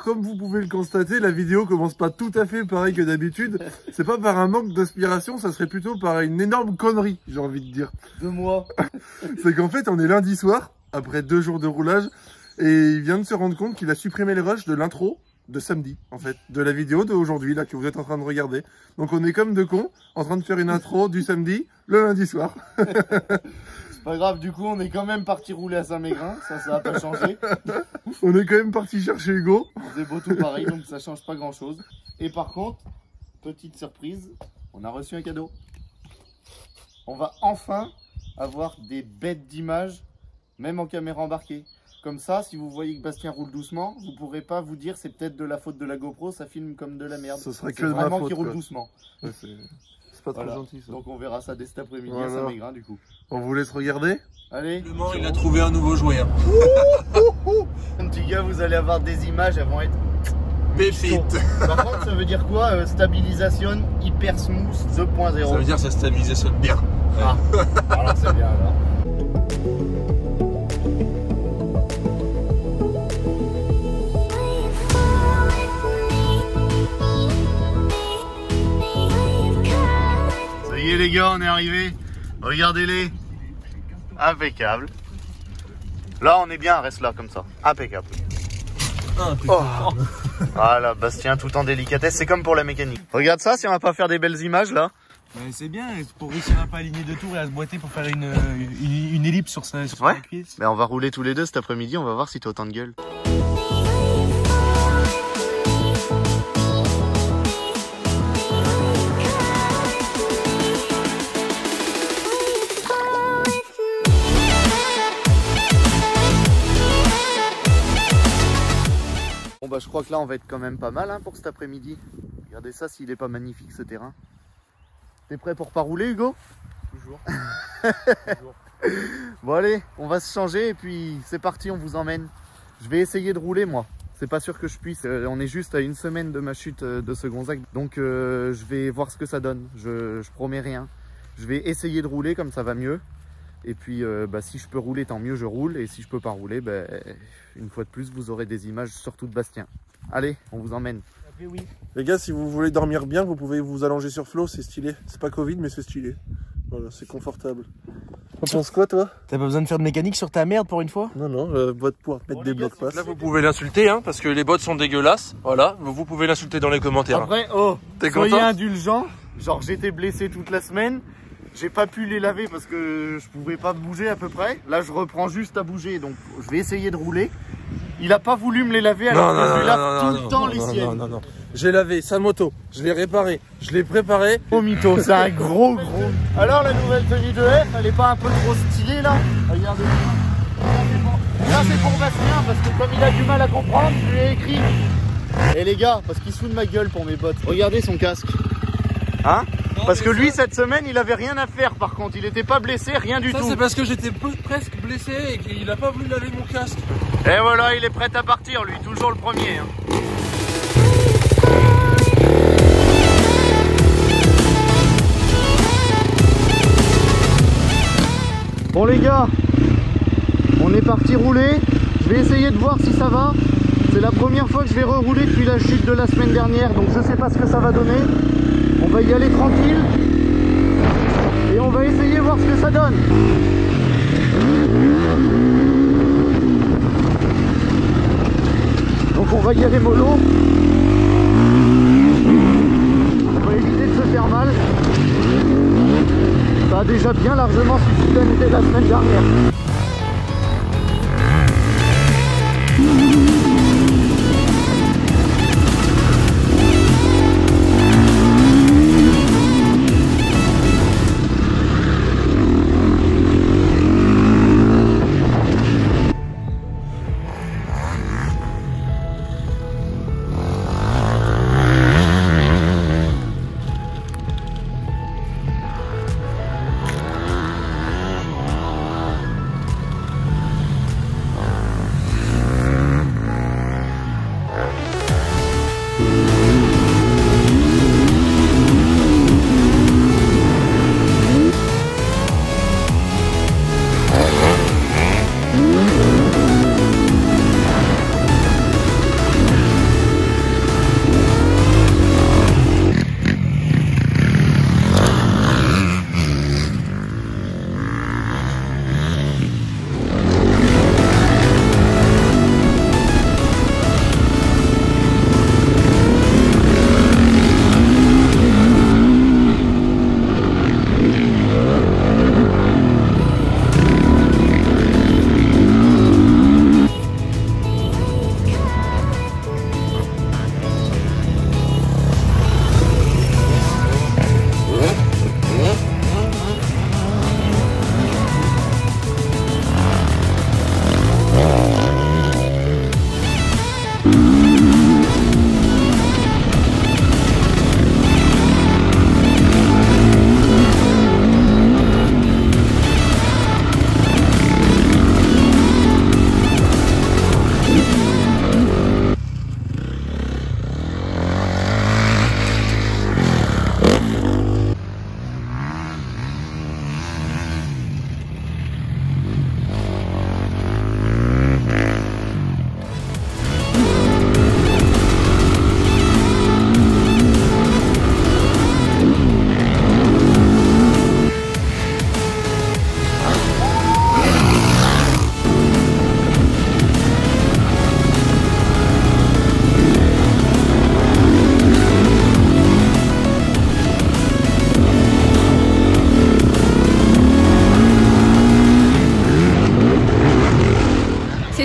Alors comme vous pouvez le constater, la vidéo commence pas tout à fait pareil que d'habitude. C'est pas par un manque d'inspiration, ça serait plutôt par une énorme connerie, j'ai envie de dire. De moi. C'est qu'en fait, on est lundi soir, après 2 jours de roulage, et il vient de se rendre compte qu'il a supprimé le rush de l'intro de samedi, en fait, de la vidéo d'aujourd'hui, là, que vous êtes en train de regarder. Donc on est comme deux cons, en train de faire une intro du samedi, le lundi soir. C'est pas grave, du coup, on est quand même parti rouler à Saint-Mégrin, ça a pas changé. On est quand même parti chercher Hugo. On faisait beau tout pareil, donc ça change pas grand-chose. Et par contre, petite surprise, on a reçu un cadeau. On va enfin avoir des bêtes d'images, même en caméra embarquée. Comme ça, si vous voyez que Bastien roule doucement, vous pourrez pas vous dire c'est peut-être de la faute de la GoPro, ça filme comme de la merde. Ce serait que de ma vraiment faute, qu'il roule quoi. doucement. Ouais, c'est pas trop gentil, ça. Donc on verra ça dès cet après-midi à Voilà. Saint-Mégrin du coup. On vous laisse regarder. Allez. Il a trouvé un nouveau jouet. Hein. Petit gars, vous allez avoir des images, elles vont être Pépite. Par contre, ça veut dire quoi stabilisation hyper smooth 2.0. Ça veut dire que ça stabilise bien. Ah, alors c'est bien alors. Ça y est les gars, on est arrivés. Regardez-les. Impeccable. Là, on est bien, reste là comme ça. Impeccable. Oh. Voilà, Bastien, tout en délicatesse, c'est comme pour la mécanique. Regarde ça, si on va pas faire des belles images là. C'est bien, pour réussir à pas aligner de tours et à se boiter pour faire une ellipse sur sa pied. Mais on va rouler tous les deux cet après-midi, on va voir si t'as autant de gueule. Bon bah je crois que là on va être quand même pas mal hein, pour cet après-midi. Regardez ça s'il est pas magnifique ce terrain. T'es prêt pour pas rouler Hugo? Toujours. Toujours. Bon allez, on va se changer et puis c'est parti, on vous emmène. Je vais essayer de rouler moi. C'est pas sûr que je puisse. On est juste à 1 semaine de ma chute de ce Gonzague. Donc je vais voir ce que ça donne. Je promets rien. Je vais essayer de rouler comme ça va mieux. Et puis bah, si je peux rouler tant mieux je roule. Et si je peux pas rouler, bah, une fois de plus vous aurez des images surtout de Bastien. Allez, on vous emmène. Oui. Les gars, si vous voulez dormir bien, vous pouvez vous allonger sur Flo, c'est stylé. C'est pas Covid, mais c'est stylé. Voilà, c'est confortable. T'en penses quoi, toi? T'as pas besoin de faire de mécanique sur ta merde pour une fois? Non, non, boîte pour mettre des blocs passe. Là, vous pouvez l'insulter, hein, parce que les bottes sont dégueulasses. Voilà, vous pouvez l'insulter dans les commentaires. Après, oh, T'es soyez content? indulgents. Genre j'étais blessé toute la semaine. J'ai pas pu les laver parce que je pouvais pas bouger à peu près. Là, je reprends juste à bouger, donc je vais essayer de rouler. Il a pas voulu me les laver alors que je lui lave tout le temps les siennes. Non. J'ai lavé sa moto, je l'ai réparé, je l'ai préparé. Gros mytho, c'est un gros. Alors la nouvelle tenue de F, elle est pas un peu trop stylée là? Regardez. Là c'est pour Bastien parce que comme il a du mal à comprendre, je lui ai écrit. Et les gars, parce qu'il se fout de ma gueule pour mes bottes. Regardez son casque. Hein? Parce que lui cette semaine il avait rien à faire par contre, il était pas blessé, rien du Ça, tout. c'est parce que j'étais presque blessé et qu'il a pas voulu laver mon casque. Et voilà, il est prêt à partir lui, toujours le premier. Hein. Bon les gars, on est parti rouler. Je vais essayer de voir si ça va. C'est la première fois que je vais rerouler depuis la chute de la semaine dernière, donc je sais pas ce que ça va donner. On va y aller tranquille et on va essayer de voir ce que ça donne. Donc on va y aller mollo. On va éviter de se faire mal. Ça a déjà bien largement suffi dès la semaine dernière.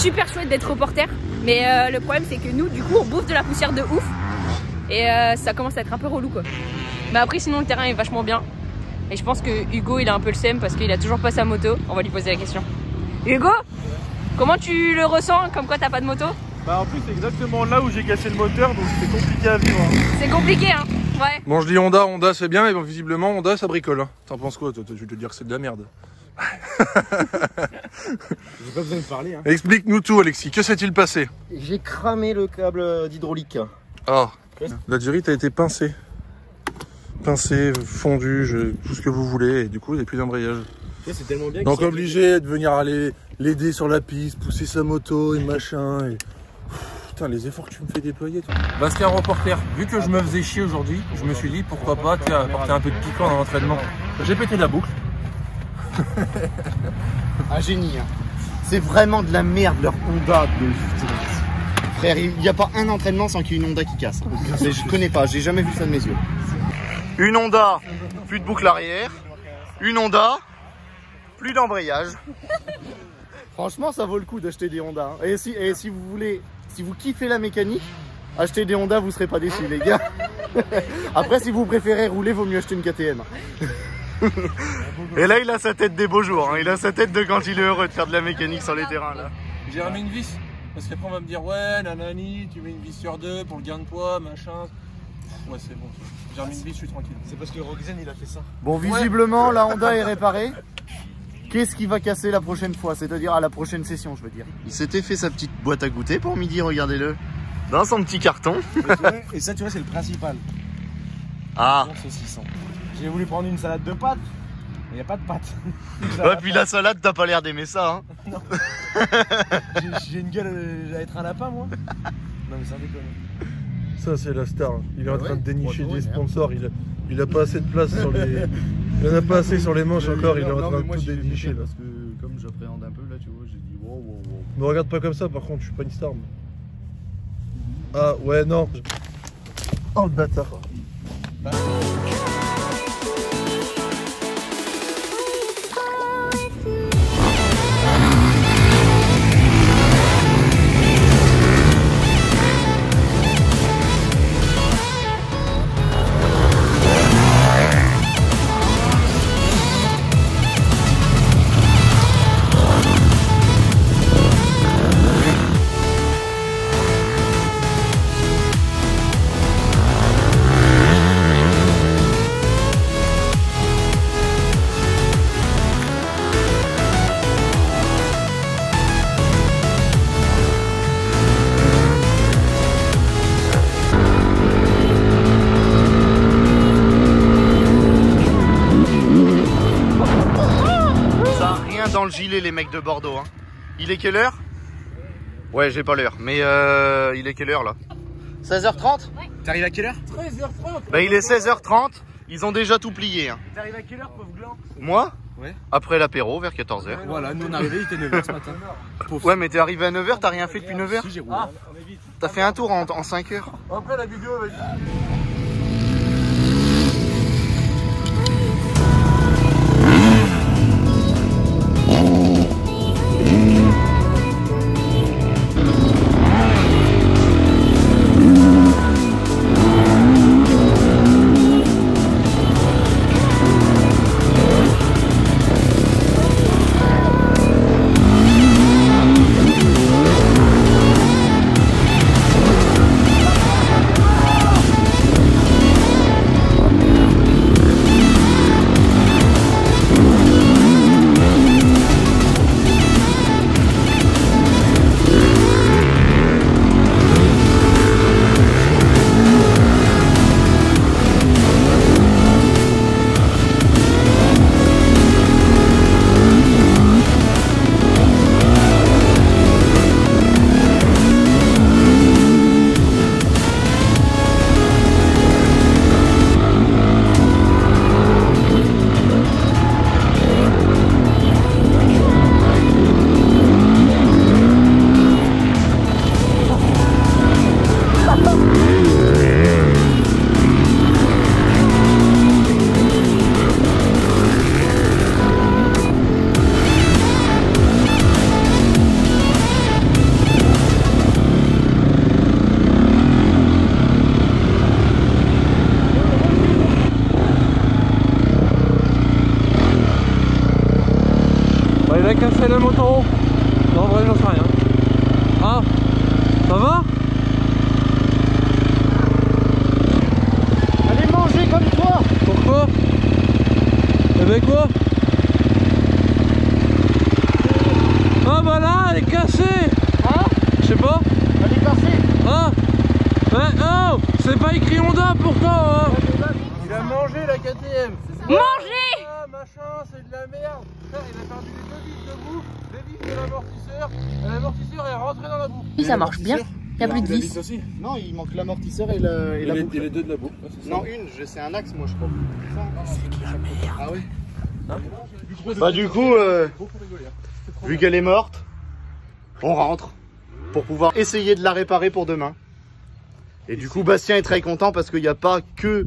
super chouette d'être reporter, mais le problème c'est que nous du coup on bouffe de la poussière de ouf et ça commence à être un peu relou quoi. Bah après sinon le terrain est vachement bien et je pense que Hugo il a un peu le seum parce qu'il a toujours pas sa moto. On va lui poser la question. Hugo, comment tu le ressens comme quoi t'as pas de moto? Bah en plus c'est exactement là où j'ai cassé le moteur, donc c'est compliqué à vivre. C'est compliqué hein. Ouais. Bon, je dis Honda, Honda c'est bien, mais bon, visiblement Honda ça bricole. Hein. T'en penses quoi toi? Je vais te dire que c'est de la merde. J'ai pas besoin de parler. Hein. Explique-nous tout Alexis, que s'est-il passé? J'ai cramé le câble d'hydraulique. Ah, la durite a été pincée. Pincée, fondue, tout ce que vous voulez, et du coup il n'y a plus d'embrayage. C'est tellement bien. Donc obligé de venir aller l'aider sur la piste, pousser sa moto et machin. Et... Putain, les efforts que tu me fais déployer, toi. Bastien reporter, vu que je me faisais chier aujourd'hui, je me suis dit pourquoi pas apporter un peu de piquant dans l'entraînement. J'ai pété la boucle. Un génie. Hein. C'est vraiment de la merde leur Honda de... Frère, il n'y a pas un entraînement sans qu'il y ait une Honda qui casse. Mais je connais pas, j'ai jamais vu ça de mes yeux. Une Honda, plus de boucle arrière. Une Honda, plus d'embrayage. Franchement, ça vaut le coup d'acheter des Honda. Hein. Et si vous voulez, si vous kiffez la mécanique, achetez des Honda, vous serez pas déçus, les gars. Après, si vous préférez rouler, vaut mieux acheter une KTM. Et là, il a sa tête des beaux jours. Hein. Il a sa tête de quand il est heureux de faire de la mécanique sur les terrains, là. J'ai remis une vis. Parce qu'après, on va me dire, ouais, nanani, tu mets une vis sur deux pour le gain de poids, machin. Ouais, c'est bon. J'ai remis une vis, je suis tranquille. C'est parce que Roxane, il a fait ça. Bon, visiblement, la Honda est réparée. Qu'est-ce qui va casser la prochaine fois? C'est-à-dire à la prochaine session, je veux dire. Il s'était fait sa petite boîte à goûter pour midi, regardez-le. Dans son petit carton. Et ça, tu vois, c'est le principal. Ah. Saucisson. J'ai voulu prendre une salade de pâtes, mais il n'y a pas de pâtes. Ouais, puis la salade, t'as pas l'air d'aimer ça, hein. Non. J'ai une gueule à être un lapin, moi. Non, mais ça déconne. Ça, c'est la star. Il est en train de dénicher Ouais, des sponsors. Il a pas assez de place sur les. Il en a pas assez sur les manches encore. Il est en train de tout dénicher là. Parce que comme j'appréhende un peu, là, tu vois, j'ai dit wow, wow, wow. Me regarde pas comme ça, par contre, je suis pas une star. Ah ouais, non. Oh le bâtard. Dans le gilet, les mecs de Bordeaux, hein. Il est quelle heure? Ouais, j'ai pas l'heure, mais il est quelle heure là? 16h30? Ouais. T'arrives à quelle heure? 13h30. Bah il est 16h30, ils ont déjà tout plié, hein. T'arrives à quelle heure, pauvre gland? Moi? Ouais. Après l'apéro, vers 14h. Voilà, nous on est arrivés, il était 9h ce matin. Ouais, mais t'es arrivé à 9h, t'as rien fait depuis 9h? Si, j'ai roulé. T'as fait un tour en 5 heures? Après la vidéo, vas-y. Elle a cassé la moto. Non, en vrai, j'en sais rien. Ah, ça va? Allez manger comme toi. Pourquoi? Eh ben quoi? Ah bah là, elle est cassée. Hein? Je sais pas. Elle est cassée. Ah, ouais, oh, c'est pas écrit Honda pourtant, hein. Il a mangé la KTM. Mangez! Ah, machin, c'est de la merde. Frère, il a perdu les 2 vis de boue, les vis de l'amortisseur. L'amortisseur est rentré dans la boue. Oui, ça marche bien. Il y a plus de vis. aussi. Non, il manque l'amortisseur et la boucle. Et les 2 de la boue. Ouais, c'est ça. Non, c'est un axe, moi, je crois. C'est de la merde. Ah oui. Bah du coup, vu qu'elle est morte, on rentre pour pouvoir essayer de la réparer pour demain. Et du coup, Bastien est très content parce qu'il n'y a pas que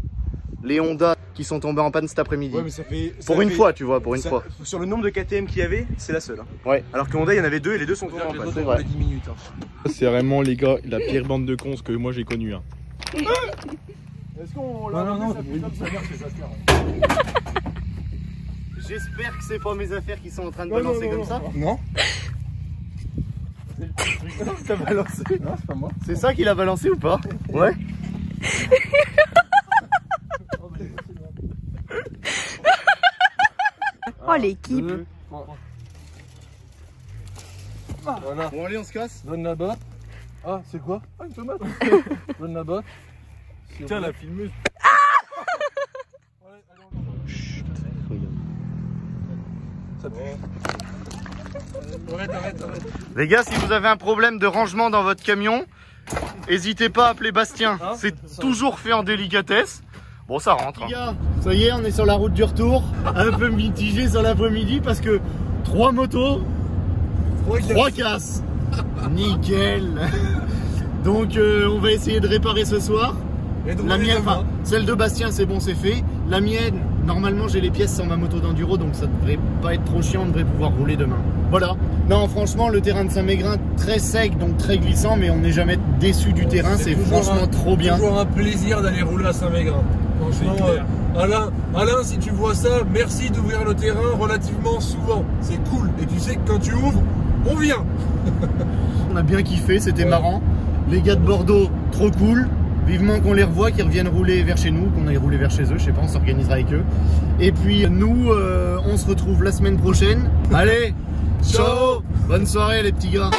les Honda qui sont tombés en panne cet après-midi. Ouais, mais ça fait. Pour une fois, tu vois, pour une fois. Sur le nombre de KTM qu'il y avait, c'est la seule. Hein. Ouais. Alors que Honda, il y en avait 2 et les 2 sont tombés en panne. C'est vrai. 10 minutes. Hein. C'est vraiment les gars, la pire bande de cons que moi j'ai connue. Hein. Est-ce qu'on l'a non, J'espère que c'est pas mes affaires qui sont en train de balancer comme ça. Non. T'as balancé. Non, c'est pas moi. C'est ça qu'il a balancé ou pas? Ouais. Oh l'équipe. Voilà. Bon allez, on se casse. Donne la botte. Ah, c'est quoi? Ah, une tomate. Donne la botte. Tiens, la filmeuse. Arrête. Les gars, si vous avez un problème de rangement dans votre camion, n'hésitez pas à appeler Bastien. C'est toujours fait en délicatesse. Bon, ça rentre. Les gars, ça y est, on est sur la route du retour. Un peu mitigé sur l'après-midi parce que 3 motos, 3 casses. Nickel. Donc, on va essayer de réparer ce soir. La mienne, enfin, celle de Bastien, c'est bon, c'est fait. La mienne, normalement, j'ai les pièces sur ma moto d'enduro, donc ça devrait pas être trop chiant, on devrait pouvoir rouler demain. Voilà. Non, franchement, le terrain de Saint-Mégrin, très sec, donc très glissant, mais on n'est jamais déçu du terrain, c'est franchement trop bien. C'est toujours un plaisir d'aller rouler à Saint-Mégrin. Franchement, Alain, si tu vois ça, merci d'ouvrir le terrain relativement souvent. C'est cool. Et tu sais que quand tu ouvres, on vient. On a bien kiffé, c'était marrant. Les gars de Bordeaux, trop cool. Vivement qu'on les revoie, qu'ils reviennent rouler vers chez nous, qu'on aille rouler vers chez eux, je sais pas, on s'organisera avec eux. Et puis nous, on se retrouve la semaine prochaine. Allez, ciao, bonne soirée les petits gars.